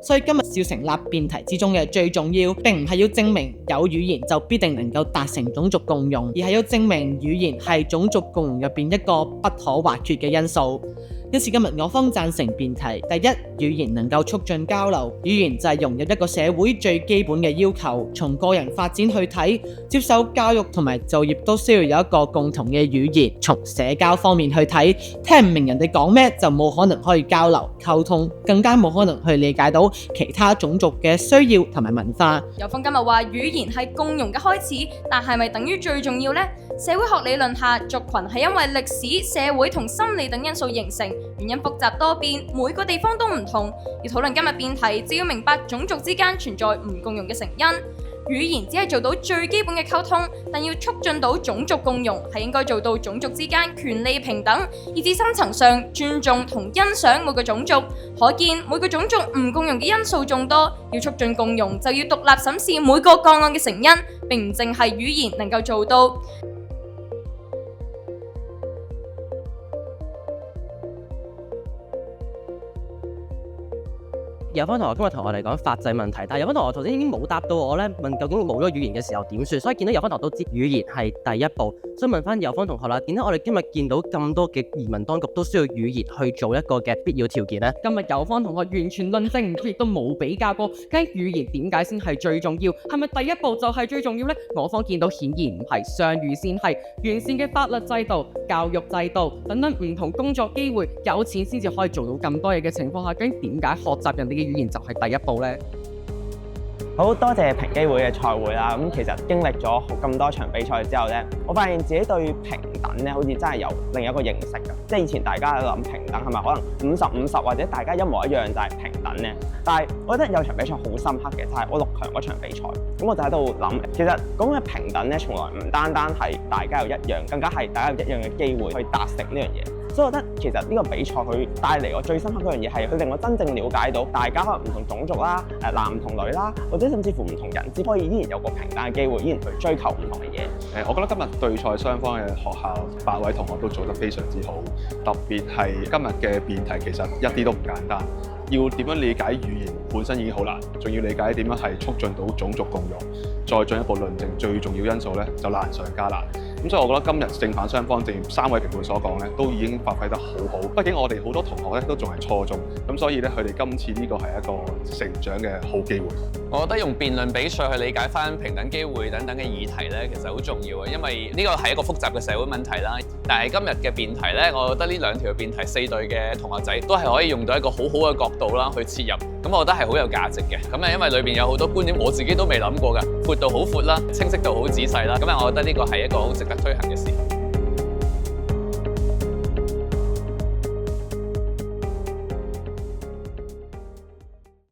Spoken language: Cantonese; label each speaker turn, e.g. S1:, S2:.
S1: 所以今日要成立辯題之中嘅最重要，並唔係要證明有語言就必定能夠達成種族共融，而係要證明語言係種族共融入邊一個不可或缺嘅因素。因此今日我方贊成辯題。第一，語言能夠促進交流，語言就係融入一個社會最基本嘅要求。從個人發展去睇，接受教育同埋就業都需要有一個共同嘅語言。從社交方面去睇，聽唔明人哋講咩就冇可能可以交流溝通，更加冇可能去理解到其他種族嘅需要同埋文化。
S2: 有風今日話語言係共融嘅開始，但係咪等於最重要呢？社會學理論下，族群係因為歷史、社會同心理等因素形成，原因複雜多變，每個地方都唔同。要討論今日辯題，就要明白種族之間存在唔共融嘅成因。語言只係做到最基本嘅溝通，但要促進到種族共融，係應該做到種族之間權利平等，以至深層上尊重同欣賞每個種族。可見每個種族唔共融嘅因素眾多，要促進共融就要獨立審視每個個案嘅成因，並唔淨係語言能夠做到。
S3: 有方同學今日同我哋講法制問題，但係有方同學頭先已經冇答到我咧，問究竟冇咗語言嘅時候點算？所以見到有方同學都知語言係第一步，所以問翻有方同學啦，點解我哋今日見到咁多嘅移民當局都需要語言去做一個嘅必要條件呢？
S1: 今日有方同學完全論證唔出，亦都冇比較過，究竟語言點解先係最重要？係咪第一步就係最重要呢？我方見到顯然唔係，雙語先係完善嘅法律制度、教育制度等等唔同工作機會，有錢先至可以做到咁多嘢嘅情況下，究竟點解學習人哋嘅語言就係第一步呢？
S4: 好多謝平機會嘅賽會啦，咁其實經歷咗咁多場比賽之後咧，我發現自己對平等咧，好似真係有另一個認識㗎。即係以前大家諗平等係咪可能50-50或者大家一模一樣就係平等咧？但係我覺得有場比賽好深刻嘅，就係我6強嗰場比賽。咁我就喺度諗，其實講嘅平等咧，從來唔單單係大家有一樣，更加係大家有一樣嘅機會去達成呢樣嘢。所以我覺得其實呢個比賽佢帶嚟我最深刻嗰樣嘢係佢令我真正了解到大家可能唔同種族啦、男同女啦，或者甚至乎唔同人只可以依然有個平等嘅機會，依然去追求唔同嘅嘢。
S5: 我覺得今日對賽雙方嘅學校8位同學都做得非常之好，特別係今日嘅辯題其實一啲都唔簡單。要點樣理解語言本身已經好難，仲要理解點樣係促進到種族共融，再進一步論證最重要因素咧，就難上加難。咁所以我覺得今日正反雙方，正如3位評判所講咧，都已經發揮得好好。畢竟我哋好多同學咧都仲係初中，咁所以咧佢哋今次呢個係一個成長嘅好機會。
S6: 我覺得用辯論比賽去理解翻平等機會等等嘅議題咧，其實好重要啊，因為呢個係一個複雜嘅社會問題啦。但係今日嘅辯題咧，我覺得呢2條辯題4隊嘅同學仔都係可以用到一個好好嘅角度啦去切入，咁我覺得係好有價值嘅。咁因為裏邊有好多觀點，我自己都未諗過㗎，闊度好闊啦，清晰度好仔細啦，咁我覺得呢個係一個好值得推行嘅事。